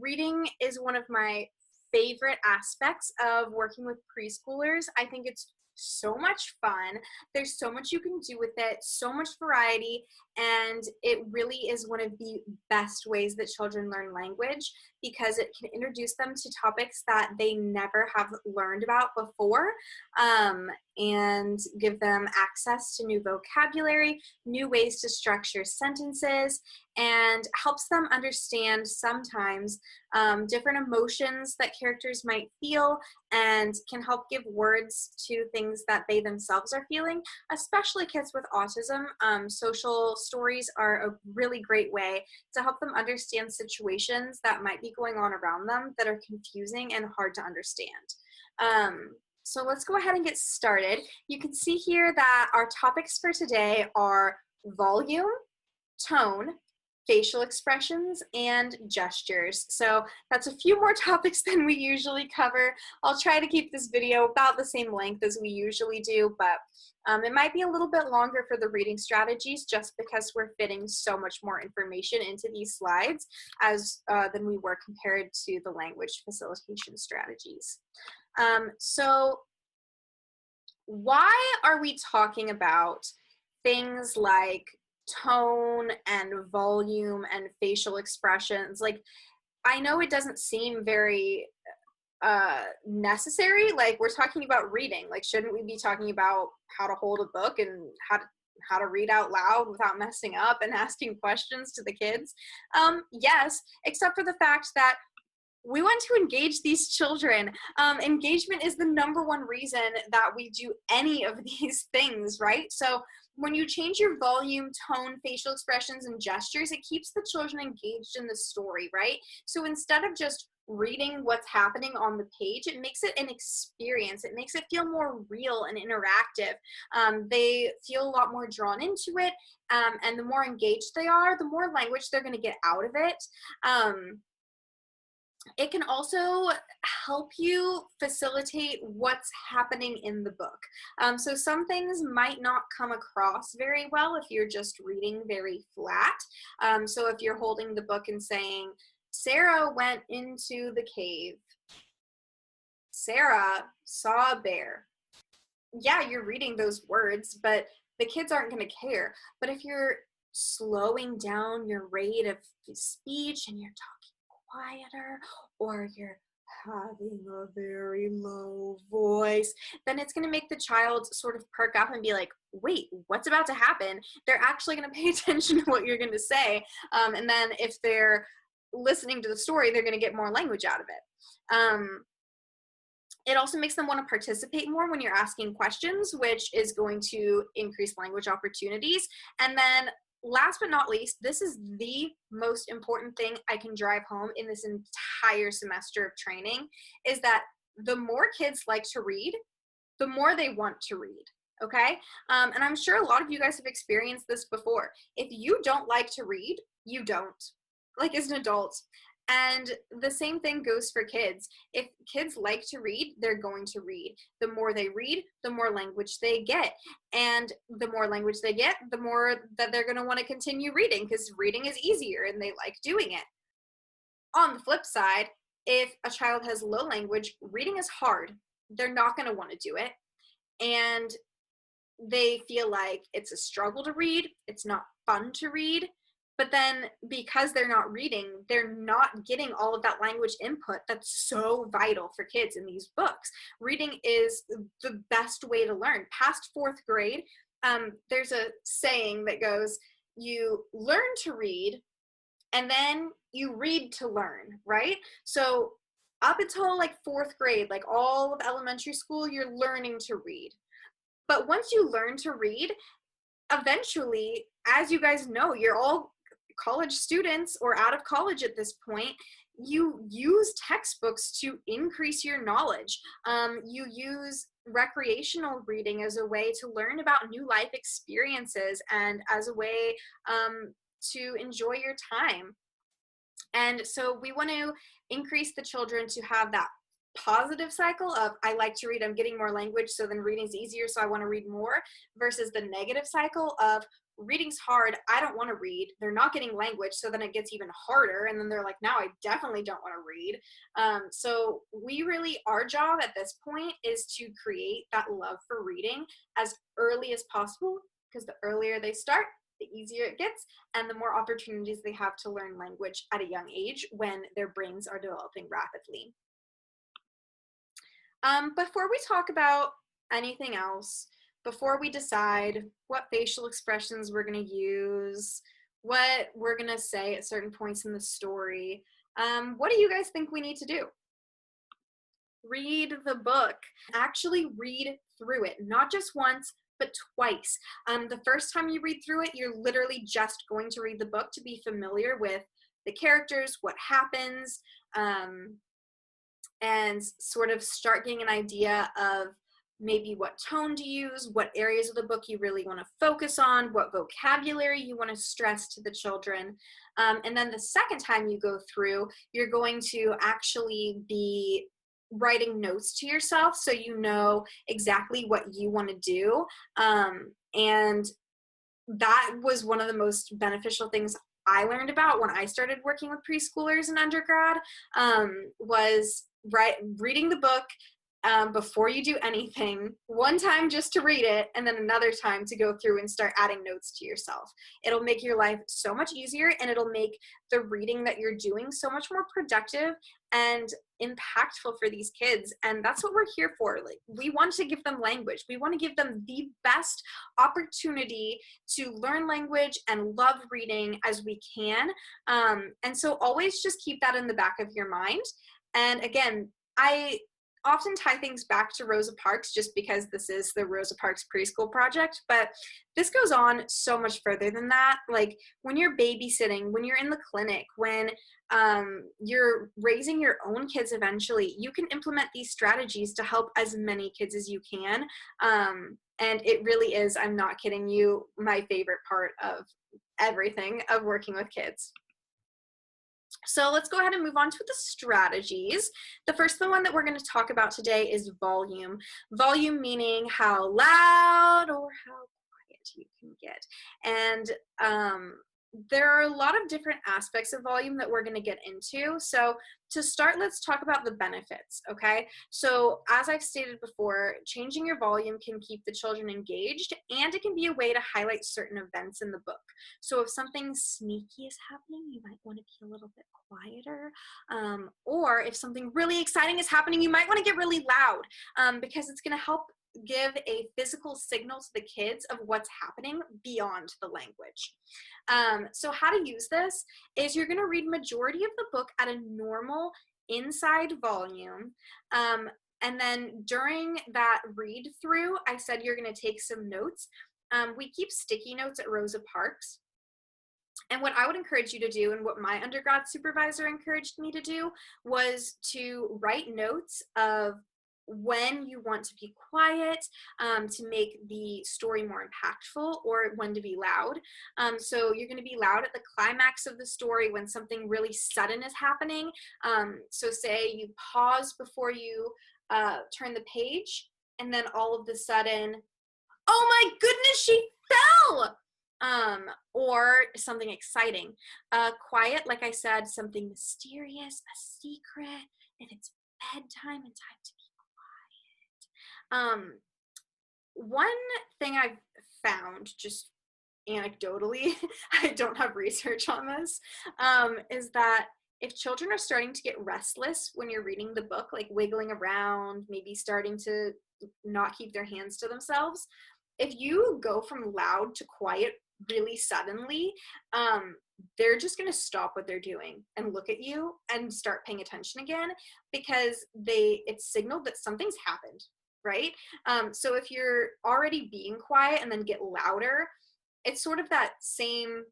Reading is one of my favorite aspects of working with preschoolers. I think it's so much fun. There's so much you can do with it, so much variety, and it really is one of the best ways that children learn language because it can introduce them to topics that they never have learned about before, and give them access to new vocabulary, new ways to structure sentences, and helps them understand sometimes different emotions that characters might feel, and can help give words to things that they themselves are feeling, especially kids with autism. Social stories are a really great way to help them understand situations that might be going on around them that are confusing and hard to understand. So let's go ahead and get started. You can see here that our topics for today are volume, tone, facial expressions, and gestures. So that's a few more topics than we usually cover. I'll try to keep this video about the same length as we usually do, but it might be a little bit longer for the reading strategies just because we're fitting so much more information into these slides than we were compared to the language facilitation strategies. So why are we talking about things like tone and volume and facial expressions? Like, I know it doesn't seem very necessary. Like, we're talking about reading. Like, shouldn't we be talking about how to hold a book and how to read out loud without messing up and asking questions to the kids? Yes, except for the fact that we want to engage these children. Engagement is the #1 reason that we do any of these things, right? So when you change your volume, tone, facial expressions, and gestures, it keeps the children engaged in the story, right? So instead of just reading what's happening on the page, it makes it an experience. It makes it feel more real and interactive. They feel a lot more drawn into it, and the more engaged they are, the more language they're going to get out of it. It can also help you facilitate what's happening in the book. So some things might not come across very well if you're just reading very flat. So if you're holding the book and saying, Sarah went into the cave, Sarah saw a bear. Yeah, you're reading those words, but the kids aren't going to care. But if you're slowing down your rate of speech and you're talking quieter, or you're having a very low voice, then it's going to make the child sort of perk up and be like, wait, what's about to happen? They're actually going to pay attention to what you're going to say. And then if they're listening to the story, they're going to get more language out of it. It also makes them want to participate more when you're asking questions, which is going to increase language opportunities. And then last but not least, this is the most important thing I can drive home in this entire semester of training, is that the more kids like to read, the more they want to read, okay? And I'm sure a lot of you guys have experienced this before. If you don't like to read, you don't, like as an adult. And the same thing goes for kids. If kids like to read, they're going to read. The more they read, the more language they get. And the more language they get, the more that they're going to want to continue reading, because reading is easier and they like doing it. On the flip side, if a child has low language, reading is hard. They're not going to want to do it. And they feel like it's a struggle to read. It's not fun to read. But then because they're not reading, they're not getting all of that language input that's so vital for kids in these books. Reading is the best way to learn. Past 4th grade, there's a saying that goes, you learn to read and then you read to learn, right? So up until like 4th grade, like all of elementary school, you're learning to read. But once you learn to read, eventually, as you guys know, you're all college students or out of college at this point, you use textbooks to increase your knowledge. You use recreational reading as a way to learn about new life experiences and as a way to enjoy your time. And so we want to increase the children to have that positive cycle of, I like to read, I'm getting more language, so then reading's easier, so I want to read more, versus the negative cycle of, reading's hard, I don't want to read, they're not getting language, so then it gets even harder, and then they're like, now I definitely don't want to read. So we really, our job at this point is to create that love for reading as early as possible, because the earlier they start, the easier it gets, and the more opportunities they have to learn language at a young age when their brains are developing rapidly. Before we talk about anything else, before we decide what facial expressions we're going to use, what we're going to say at certain points in the story, what do you guys think we need to do? Read the book. Actually read through it, not just once, but twice. The first time you read through it, you're literally just going to read the book to be familiar with the characters, what happens, and sort of start getting an idea of maybe what tone to use, what areas of the book you really want to focus on, what vocabulary you want to stress to the children. And then the second time you go through, you're going to actually be writing notes to yourself so you know exactly what you want to do. And that was one of the most beneficial things I learned about when I started working with preschoolers in undergrad, was reading the book before you do anything, one time just to read it, and then another time to go through and start adding notes to yourself. It'll make your life so much easier, and it'll make the reading that you're doing so much more productive and impactful for these kids. And that's what we're here for. Like, we want to give them language. We want to give them the best opportunity to learn language and love reading as we can. And so always just keep that in the back of your mind. And again, I often tie things back to Rosa Parks just because this is the Rosa Parks preschool project, but this goes on so much further than that. Like when you're babysitting, when you're in the clinic, when you're raising your own kids eventually, you can implement these strategies to help as many kids as you can. And it really is, I'm not kidding you, my favorite part of everything of working with kids. So let's go ahead and move on to the strategies. The first one that we're going to talk about today is volume. Volume meaning how loud or how quiet you can get. And there are a lot of different aspects of volume that we're going to get into. So to start, let's talk about the benefits, okay? So as I've stated before, changing your volume can keep the children engaged, and it can be a way to highlight certain events in the book. So if something sneaky is happening, you might want to be a little bit quieter. Or if something really exciting is happening, you might want to get really loud, because it's going to help give a physical signal to the kids of what's happening beyond the language. So how to use this is you're going to read majority of the book at a normal inside volume. And then during that read through, I said you're going to take some notes. We keep sticky notes at Rosa Parks. And what I would encourage you to do, and what my undergrad supervisor encouraged me to do, was to write notes of when you want to be quiet, to make the story more impactful, or when to be loud. So you're going to be loud at the climax of the story when something really sudden is happening. So say you pause before you turn the page, and then all of a sudden, oh my goodness, she fell! Or something exciting. Quiet, like I said, something mysterious, a secret, if it's bedtime and time to be one thing I've found, just anecdotally, I don't have research on this, is that if children are starting to get restless when you're reading the book, like wiggling around, maybe starting to not keep their hands to themselves, if you go from loud to quiet really suddenly, they're just going to stop what they're doing and look at you and start paying attention again, because it's signaled that something's happened. Right? So if you're already being quiet and then get louder, it's sort of that same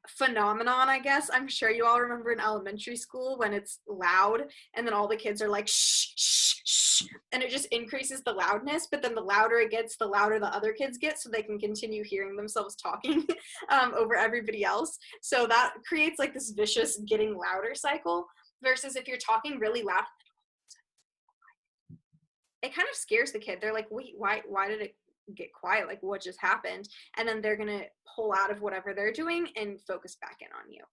phenomenon, I guess. I'm sure you all remember in elementary school when it's loud and then all the kids are like, shh, shh, shh, and it just increases the loudness, but then the louder it gets, the louder the other kids get, so they can continue hearing themselves talking over everybody else. So that creates like this vicious getting louder cycle, versus if you're talking really loud, it kind of scares the kid. They're like, wait, why did it get quiet? Like, what just happened? And then they're going to pull out of whatever they're doing and focus back in on you.